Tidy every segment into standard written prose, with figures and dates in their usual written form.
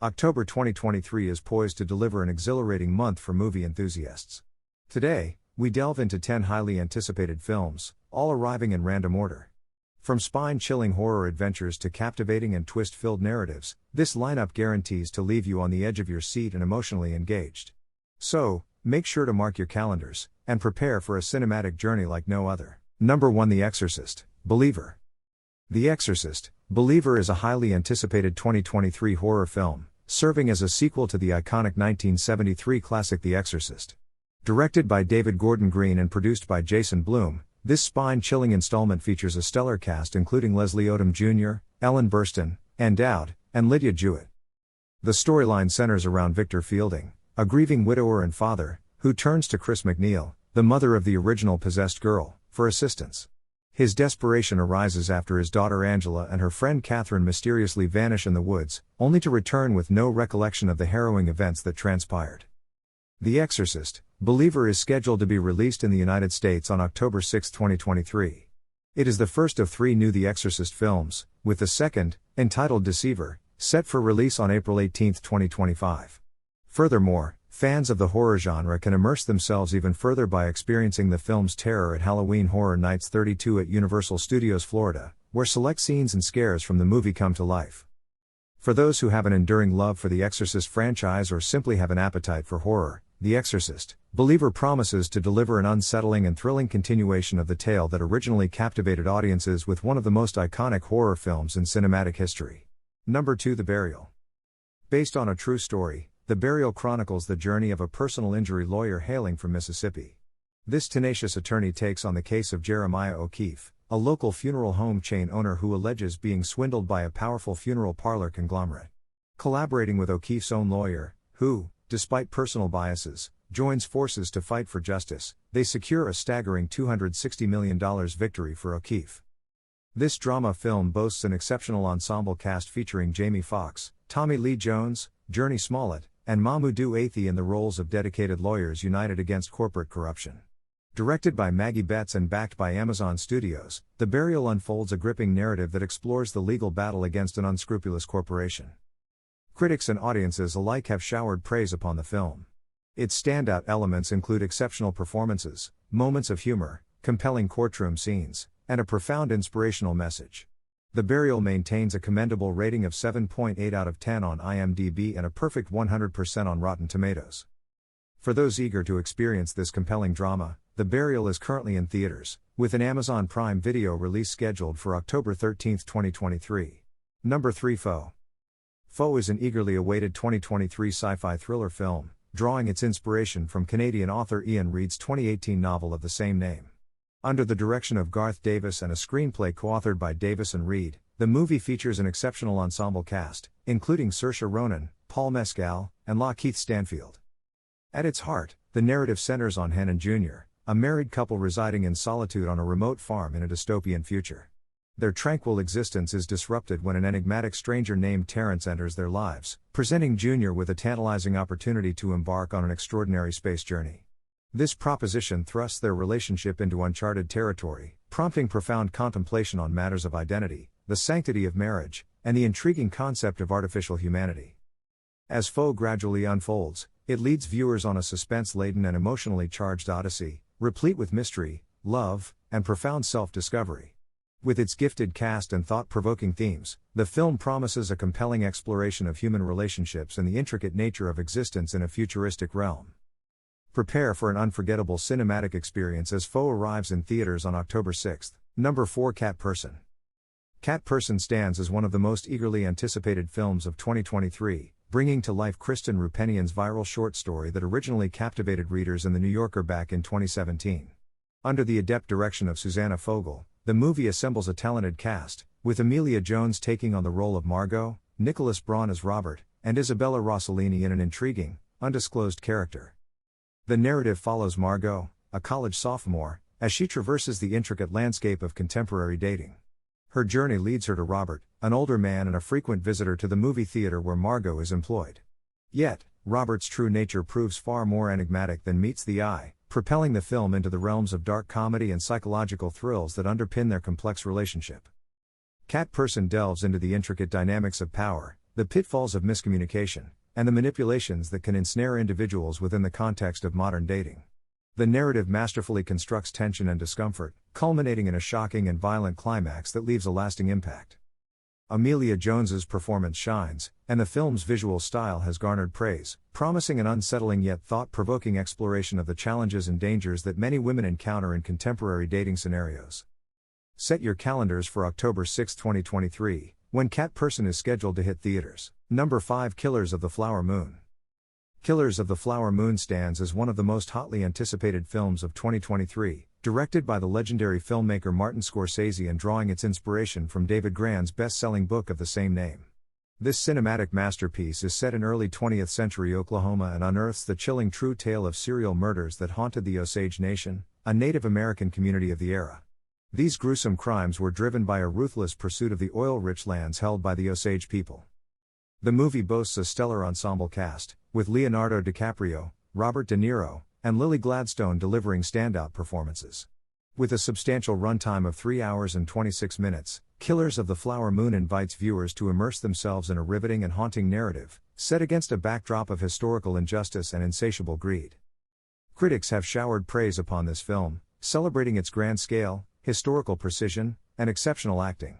October 2023 is poised to deliver an exhilarating month for movie enthusiasts. Today, we delve into 10 highly anticipated films, all arriving in random order. From spine-chilling horror adventures to captivating and twist-filled narratives, this lineup guarantees to leave you on the edge of your seat and emotionally engaged. So, make sure to mark your calendars, and prepare for a cinematic journey like no other. Number 1 The Exorcist, Believer. The Exorcist, Believer is a highly anticipated 2023 horror film, serving as a sequel to the iconic 1973 classic The Exorcist. Directed by David Gordon Green and produced by Jason Blum, this spine-chilling installment features a stellar cast including Leslie Odom Jr., Ellen Burstyn, Ann Dowd, and Lydia Jewett. The storyline centers around Victor Fielding, a grieving widower and father, who turns to Chris McNeil, the mother of the original possessed girl, for assistance. His desperation arises after his daughter Angela and her friend Catherine mysteriously vanish in the woods, only to return with no recollection of the harrowing events that transpired. The Exorcist, Believer is scheduled to be released in the United States on October 6, 2023. It is the first of 3 new The Exorcist films, with the second, entitled Deceiver, set for release on April 18, 2025. Furthermore, fans of the horror genre can immerse themselves even further by experiencing the film's terror at Halloween Horror Nights 32 at Universal Studios Florida, where select scenes and scares from the movie come to life. For those who have an enduring love for the Exorcist franchise or simply have an appetite for horror, The Exorcist, Believer promises to deliver an unsettling and thrilling continuation of the tale that originally captivated audiences with one of the most iconic horror films in cinematic history. Number 2 The Burial. Based on a true story, The Burial chronicles the journey of a personal injury lawyer hailing from Mississippi. This tenacious attorney takes on the case of Jeremiah O'Keefe, a local funeral home chain owner who alleges being swindled by a powerful funeral parlor conglomerate. Collaborating with O'Keefe's own lawyer, who, despite personal biases, joins forces to fight for justice, they secure a staggering $260 million victory for O'Keefe. This drama film boasts an exceptional ensemble cast featuring Jamie Foxx, Tommy Lee Jones, Jurnee Smollett, and Mamoudou Athie in the roles of dedicated lawyers united against corporate corruption. Directed by Maggie Betts and backed by Amazon Studios, The Burial unfolds a gripping narrative that explores the legal battle against an unscrupulous corporation. Critics and audiences alike have showered praise upon the film. Its standout elements include exceptional performances, moments of humor, compelling courtroom scenes, and a profound inspirational message. The Burial maintains a commendable rating of 7.8 out of 10 on IMDb and a perfect 100% on Rotten Tomatoes. For those eager to experience this compelling drama, The Burial is currently in theaters, with an Amazon Prime Video release scheduled for October 13, 2023. Number 3 Foe. Foe is an eagerly awaited 2023 sci-fi thriller film, drawing its inspiration from Canadian author Ian Reid's 2018 novel of the same name. Under the direction of Garth Davis and a screenplay co-authored by Davis and Reid, the movie features an exceptional ensemble cast, including Saoirse Ronan, Paul Mescal, and Lakeith Stanfield. At its heart, the narrative centers on Hannon Jr., a married couple residing in solitude on a remote farm in a dystopian future. Their tranquil existence is disrupted when an enigmatic stranger named Terrence enters their lives, presenting Jr. with a tantalizing opportunity to embark on an extraordinary space journey. This proposition thrusts their relationship into uncharted territory, prompting profound contemplation on matters of identity, the sanctity of marriage, and the intriguing concept of artificial humanity. As Foe gradually unfolds, it leads viewers on a suspense-laden and emotionally charged odyssey, replete with mystery, love, and profound self-discovery. With its gifted cast and thought-provoking themes, the film promises a compelling exploration of human relationships and the intricate nature of existence in a futuristic realm. Prepare for an unforgettable cinematic experience as Foe arrives in theaters on October 6. Number 4 Cat Person. Cat Person stands as one of the most eagerly anticipated films of 2023, bringing to life Kristen Roupenian's viral short story that originally captivated readers in The New Yorker back in 2017. Under the adept direction of Susanna Fogel, the movie assembles a talented cast, with Emilia Jones taking on the role of Margot, Nicholas Braun as Robert, and Isabella Rossellini in an intriguing, undisclosed character. The narrative follows Margot, a college sophomore, as she traverses the intricate landscape of contemporary dating. Her journey leads her to Robert, an older man and a frequent visitor to the movie theater where Margot is employed. Yet, Robert's true nature proves far more enigmatic than meets the eye, propelling the film into the realms of dark comedy and psychological thrills that underpin their complex relationship. Cat Person delves into the intricate dynamics of power, the pitfalls of miscommunication, and the manipulations that can ensnare individuals within the context of modern dating. The narrative masterfully constructs tension and discomfort, culminating in a shocking and violent climax that leaves a lasting impact. Amelia Jones's performance shines, and the film's visual style has garnered praise, promising an unsettling yet thought-provoking exploration of the challenges and dangers that many women encounter in contemporary dating scenarios. Set your calendars for October 6, 2023, when Cat Person is scheduled to hit theaters. Number 5 Killers of the Flower Moon. Killers of the Flower Moon stands as one of the most hotly anticipated films of 2023, directed by the legendary filmmaker Martin Scorsese and drawing its inspiration from David Grann's best-selling book of the same name. This cinematic masterpiece is set in early 20th century Oklahoma and unearths the chilling true tale of serial murders that haunted the Osage Nation, a Native American community of the era. These gruesome crimes were driven by a ruthless pursuit of the oil-rich lands held by the Osage people. The movie boasts a stellar ensemble cast, with Leonardo DiCaprio, Robert De Niro, and Lily Gladstone delivering standout performances. With a substantial runtime of 3 hours and 26 minutes, Killers of the Flower Moon invites viewers to immerse themselves in a riveting and haunting narrative, set against a backdrop of historical injustice and insatiable greed. Critics have showered praise upon this film, celebrating its grand scale, historical precision, and exceptional acting.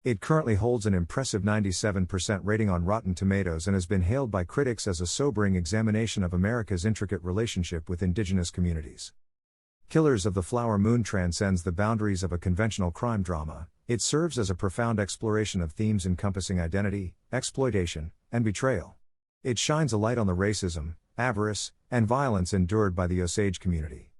It currently holds an impressive 97% rating on Rotten Tomatoes and has been hailed by critics as a sobering examination of America's intricate relationship with indigenous communities. Killers of the Flower Moon transcends the boundaries of a conventional crime drama. It serves as a profound exploration of themes encompassing identity, exploitation, and betrayal. It shines a light on the racism, avarice, and violence endured by the Osage community.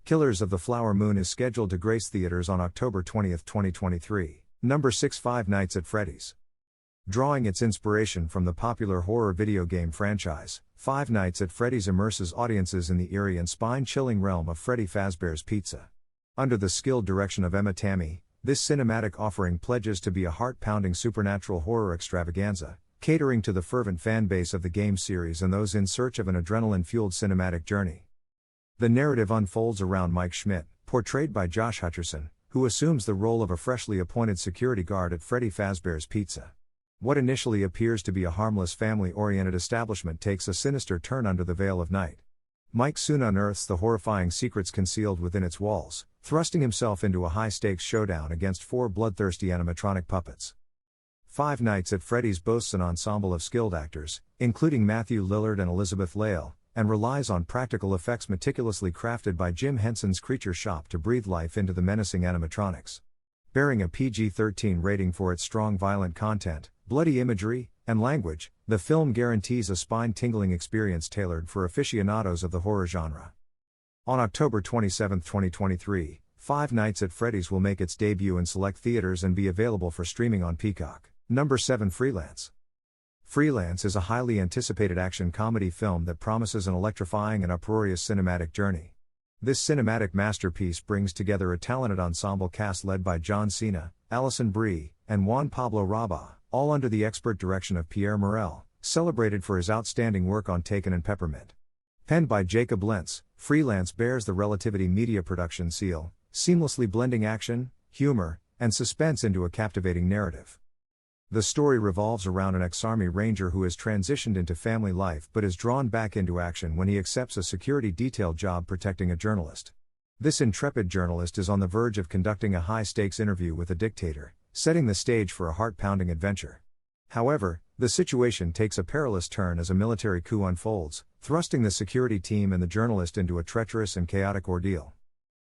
Killers of the Flower Moon is scheduled to grace theaters on October 20, 2023. Number 6 Five Nights at Freddy's. Drawing its inspiration from the popular horror video game franchise, Five Nights at Freddy's immerses audiences in the eerie and spine-chilling realm of Freddy Fazbear's Pizza. Under the skilled direction of Emma Tammy, this cinematic offering pledges to be a heart-pounding supernatural horror extravaganza, catering to the fervent fan base of the game series and those in search of an adrenaline-fueled cinematic journey. The narrative unfolds around Mike Schmidt, portrayed by Josh Hutcherson, who assumes the role of a freshly appointed security guard at Freddy Fazbear's Pizza. What initially appears to be a harmless family-oriented establishment takes a sinister turn under the veil of night. Mike soon unearths the horrifying secrets concealed within its walls, thrusting himself into a high-stakes showdown against 4 bloodthirsty animatronic puppets. Five Nights at Freddy's boasts an ensemble of skilled actors, including Matthew Lillard and Elizabeth Lale, and relies on practical effects meticulously crafted by Jim Henson's Creature Shop to breathe life into the menacing animatronics. Bearing a PG-13 rating for its strong violent content, bloody imagery, and language, the film guarantees a spine-tingling experience tailored for aficionados of the horror genre. On October 27, 2023, Five Nights at Freddy's will make its debut in select theaters and be available for streaming on Peacock. Number 7 Freelance. Freelance is a highly anticipated action comedy film that promises an electrifying and uproarious cinematic journey. This cinematic masterpiece brings together a talented ensemble cast led by John Cena, Alison Brie, and Juan Pablo Raba, all under the expert direction of Pierre Morel, celebrated for his outstanding work on Taken and Peppermint. Penned by Jacob Lentz, Freelance bears the Relativity Media production seal, seamlessly blending action, humor, and suspense into a captivating narrative. The story revolves around an ex-Army Ranger who has transitioned into family life but is drawn back into action when he accepts a security detail job protecting a journalist. This intrepid journalist is on the verge of conducting a high-stakes interview with a dictator, setting the stage for a heart-pounding adventure. However, the situation takes a perilous turn as a military coup unfolds, thrusting the security team and the journalist into a treacherous and chaotic ordeal.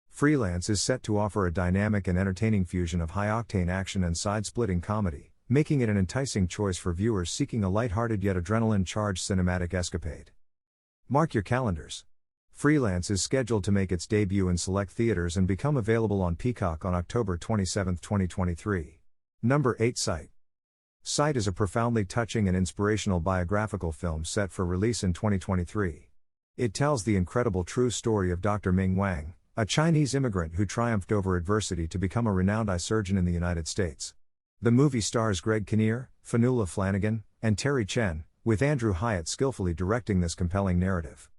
Freelance is set to offer a dynamic and entertaining fusion of high-octane action and side-splitting comedy, making it an enticing choice for viewers seeking a lighthearted yet adrenaline-charged cinematic escapade. Mark your calendars. Freelance is scheduled to make its debut in select theaters and become available on Peacock on October 27, 2023. Number 8 Sight. Sight is a profoundly touching and inspirational biographical film set for release in 2023. It tells the incredible true story of Dr. Ming Wang, a Chinese immigrant who triumphed over adversity to become a renowned eye surgeon in the United States. The movie stars Greg Kinnear, Fanula Flanagan, and Terry Chen, with Andrew Hyatt skillfully directing this compelling narrative.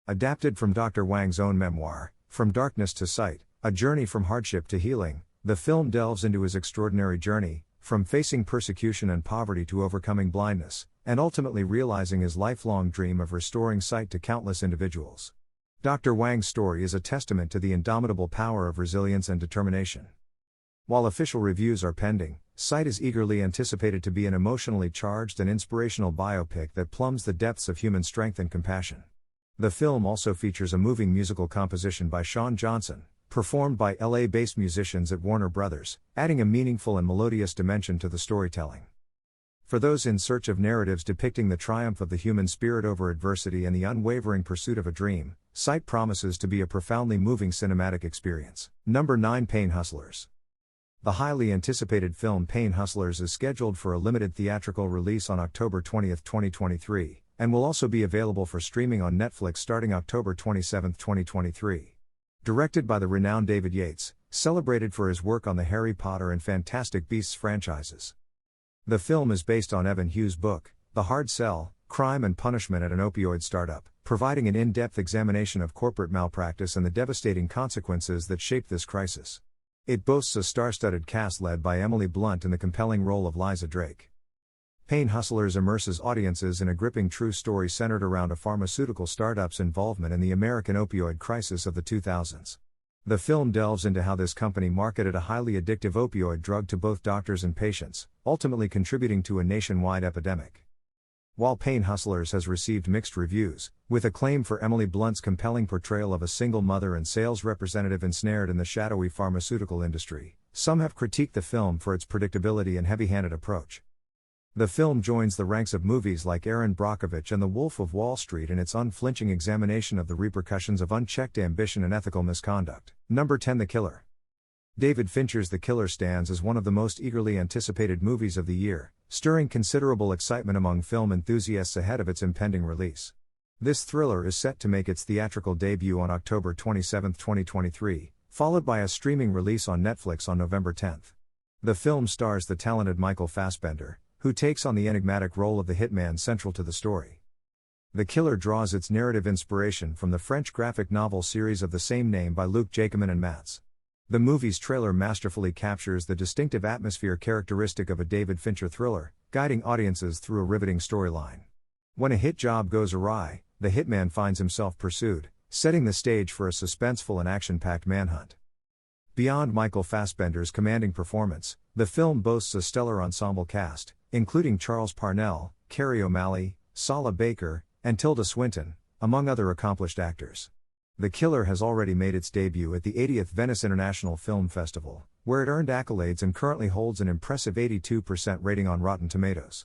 Adapted from Dr. Wang's own memoir, From Darkness to Sight, A Journey from Hardship to Healing, the film delves into his extraordinary journey, from facing persecution and poverty to overcoming blindness, and ultimately realizing his lifelong dream of restoring sight to countless individuals. Dr. Wang's story is a testament to the indomitable power of resilience and determination. While official reviews are pending, Sight is eagerly anticipated to be an emotionally charged and inspirational biopic that plumbs the depths of human strength and compassion. The film also features a moving musical composition by Sean Johnson, performed by LA-based musicians at Warner Brothers, adding a meaningful and melodious dimension to the storytelling. For those in search of narratives depicting the triumph of the human spirit over adversity and the unwavering pursuit of a dream, Sight promises to be a profoundly moving cinematic experience. Number 9 Pain Hustlers. The highly anticipated film Pain Hustlers is scheduled for a limited theatrical release on October 20, 2023, and will also be available for streaming on Netflix starting October 27, 2023. Directed by the renowned David Yates, celebrated for his work on the Harry Potter and Fantastic Beasts franchises. The film is based on Evan Hughes' book, The Hard Sell: Crime and Punishment at an Opioid Startup, providing an in-depth examination of corporate malpractice and the devastating consequences that shaped this crisis. It boasts a star-studded cast led by Emily Blunt in the compelling role of Liza Drake. Pain Hustlers immerses audiences in a gripping true story centered around a pharmaceutical startup's involvement in the American opioid crisis of the 2000s. The film delves into how this company marketed a highly addictive opioid drug to both doctors and patients, ultimately contributing to a nationwide epidemic. While Pain Hustlers has received mixed reviews, with acclaim for Emily Blunt's compelling portrayal of a single mother and sales representative ensnared in the shadowy pharmaceutical industry, some have critiqued the film for its predictability and heavy-handed approach. The film joins the ranks of movies like Erin Brockovich and The Wolf of Wall Street in its unflinching examination of the repercussions of unchecked ambition and ethical misconduct. Number 10 The Killer. David Fincher's The Killer stands as one of the most eagerly anticipated movies of the year, stirring considerable excitement among film enthusiasts ahead of its impending release. This thriller is set to make its theatrical debut on October 27, 2023, followed by a streaming release on Netflix on November 10. The film stars the talented Michael Fassbender, who takes on the enigmatic role of the hitman central to the story. The Killer draws its narrative inspiration from the French graphic novel series of the same name by Luc Jacobin and Matz. The movie's trailer masterfully captures the distinctive atmosphere characteristic of a David Fincher thriller, guiding audiences through a riveting storyline. When a hit job goes awry, the hitman finds himself pursued, setting the stage for a suspenseful and action-packed manhunt. Beyond Michael Fassbender's commanding performance, the film boasts a stellar ensemble cast, including Charles Parnell, Carrie O'Malley, Sala Baker, and Tilda Swinton, among other accomplished actors. The Killer has already made its debut at the 80th Venice International Film Festival, where it earned accolades and currently holds an impressive 82% rating on Rotten Tomatoes.